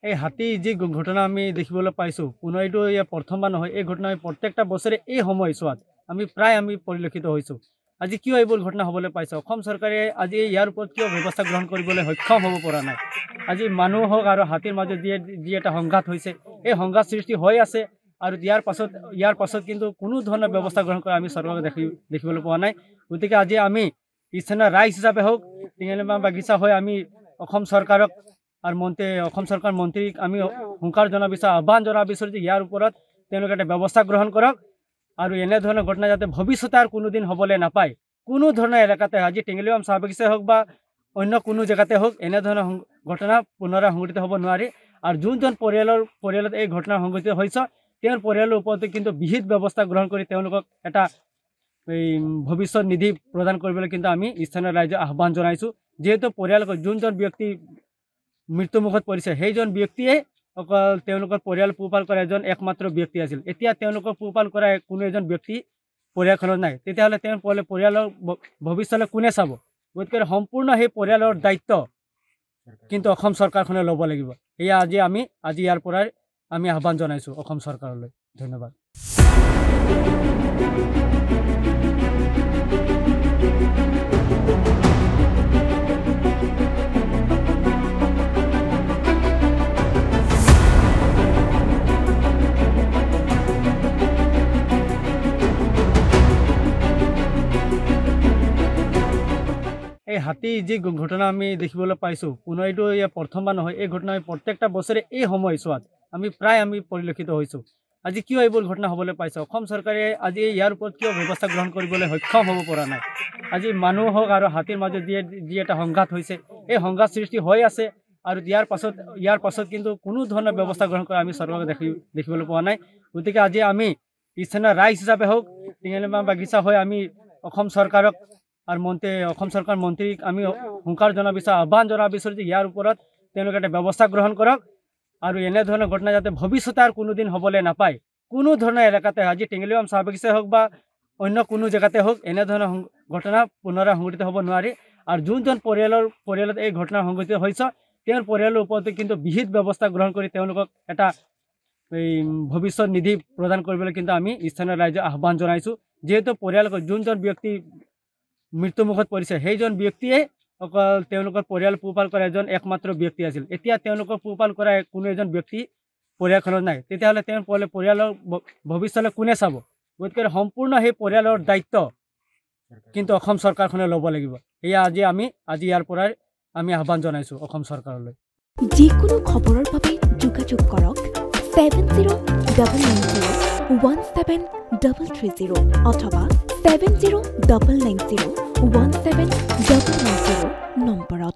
এই হাতী যি ঘটনা আমি দেখিবলৈ পাইছোঁ, কোনো এইটো প্ৰথমবাৰ নহয়। এই ঘটনা আমি প্ৰত্যেকটা বছৰে এই সময়ছোৱাত আমি পৰিলক্ষিত হৈছোঁ। আজি কিয় এইবোৰ ঘটনা হ'বলৈ পাইছে? অসম চৰকাৰে আজি ইয়াৰ ওপৰত কিয় ব্যৱস্থা গ্ৰহণ কৰিবলৈ সক্ষম হ'ব পৰা নাই? আজি মানুহ হওক আৰু হাতীৰ মাজত যি এটা সংঘাত হৈছে, এই সংঘাত সৃষ্টি হৈ আছে আৰু ইয়াৰ পাছত কিন্তু কোনো ধৰণৰ ব্যৱস্থা গ্ৰহণ কৰা আমি চৰকাৰক দেখিবলৈ পোৱা নাই। গতিকে আজি আমি স্থানীয় ৰাইজ হিচাপে হওক, টিঙেলিমাহ বাগিচা হৈ আমি অসম চৰকাৰক আৰু অসম চৰকাৰ মন্ত্ৰীক আমি হুংকাৰ জনাব বিচাৰোঁ, আহ্বান জনাব বিচাৰোঁ যে ইয়াৰ ওপৰত তেওঁলোকে এটা ব্যৱস্থা গ্ৰহণ কৰক আৰু এনেধৰণৰ ঘটনা যাতে ভৱিষ্যতে আৰু কোনোদিন হ'বলৈ নাপায়। কোনো ধৰণৰ এলেকাতে আজি টিঙেলিমাহ চাহ বাগিচাই হওক বা অন্য কোনো জেগাতে হওক এনেধৰণৰ ঘটনা পুনৰাই সংঘটিত হ'ব নোৱাৰে। আৰু যোনজন পৰিয়ালত এই ঘটনা সংঘটিত হৈছে তেওঁৰ পৰিয়ালৰ ওপৰতো কিন্তু বিহিত ব্যৱস্থা গ্ৰহণ কৰি তেওঁলোকক এটা ভৱিষ্যত নিধি প্ৰদান কৰিবলৈ কিন্তু আমি স্থানীয় ৰাইজক আহ্বান জনাইছোঁ। যিহেতু পৰিয়ালৰ যোনজন ব্যক্তি মৃত্যুমুখত পৰিছে সেইজন ব্যক্তিয়ে অকল তেওঁলোকৰ পৰিয়াল পোহপাল কৰা এজন একমাত্ৰ ব্যক্তি আছিল। এতিয়া তেওঁলোকক পোহপাল কৰা কোনো এজন ব্যক্তি পৰিয়ালখনত নাই, তেতিয়াহ'লে তেওঁৰ পৰিয়ালৰ ভৱিষ্যতলৈ কোনে চাব? গতিকে সম্পূৰ্ণ সেই পৰিয়ালৰ দায়িত্ব কিন্তু অসম চৰকাৰখনে ল'ব লাগিব। সেয়া আজি ইয়াৰ পৰাই আমি আহ্বান জনাইছোঁ অসম চৰকাৰলৈ। ধন্যবাদ। এই হাতী যি ঘটনা আমি দেখিবলৈ পাইছোঁ, কোনো এইটো প্ৰথমবাৰ নহয়। এই ঘটনা আমি প্ৰত্যেকটা বছৰে এই সময়ছোৱাত আমি পৰিলক্ষিত হৈছোঁ। আজি কিয় এইবোৰ ঘটনা হ'বলৈ পাইছে? অসম চৰকাৰে আজি ইয়াৰ ওপৰত কিয় ব্যৱস্থা গ্ৰহণ কৰিবলৈ সক্ষম হ'ব পৰা নাই? আজি মানুহ হওক আৰু হাতীৰ মাজত যি এটা সংঘাত হৈছে, এই সংঘাত সৃষ্টি হৈ আছে আৰু ইয়াৰ পাছত কিন্তু কোনো ধৰণৰ ব্যৱস্থা গ্ৰহণ কৰা আমি চৰকাৰক দেখিবলৈ পোৱা নাই। গতিকে আজি আমি স্থানীয় ৰাইজ হিচাপে হওক, টিঙেলিমাহ বাগিচা হৈ আমি অসম চৰকাৰক আৰু অসম চৰকাৰ মন্ত্ৰীক আমি হুংকাৰ জনাব বিচাৰোঁ, আহ্বান জনাব বিচাৰোঁ যে ইয়াৰ ওপৰত তেওঁলোকে এটা ব্যৱস্থা গ্ৰহণ কৰক আৰু এনেধৰণৰ ঘটনা যাতে ভৱিষ্যতে আৰু কোনোদিন হ'বলৈ নাপায়। কোনো ধৰণৰ এলেকাতে আজি টিঙেলিমাহ চাহ বাগিচাই হওক বা অন্য কোনো জেগাতে হওক এনেধৰণৰ ঘটনা পুনৰাই সংঘটিত হ'ব নোৱাৰে। আৰু যোনজন পৰিয়ালত এই ঘটনা সংঘটিত হৈছে তেওঁৰ পৰিয়ালৰ ওপৰতো কিন্তু বিহিত ব্যৱস্থা গ্ৰহণ কৰি তেওঁলোকক এটা ভৱিষ্যত নিধি প্ৰদান কৰিবলৈ কিন্তু আমি স্থানীয় ৰাইজক আহ্বান জনাইছোঁ। যিহেতু যোনজন ব্যক্তি মৃত্যুমুখত পৰিছে সেইজন ব্যক্তিয়ে অকল তেওঁলোকৰ পৰিয়াল পোহপাল কৰা এজন একমাত্ৰ ব্যক্তি আছিল। এতিয়া তেওঁলোকক পোহপাল কৰা কোনো এজন ব্যক্তি পৰিয়ালখনত নাই, তেতিয়াহ'লে তেওঁৰ পৰিয়ালৰ ভৱিষ্যতলৈ কোনে চাব? গতিকে সম্পূৰ্ণ সেই পৰিয়ালৰ দায়িত্ব কিন্তু অসম চৰকাৰখনে ল'ব লাগিব। সেয়া আজি ইয়াৰ পৰাই আমি আহ্বান জনাইছোঁ অসম চৰকাৰলৈ। যিকোনো খবৰৰ বাবে যোগাযোগ কৰক 7090173330 অথবা 7099017990 নম্বৰত।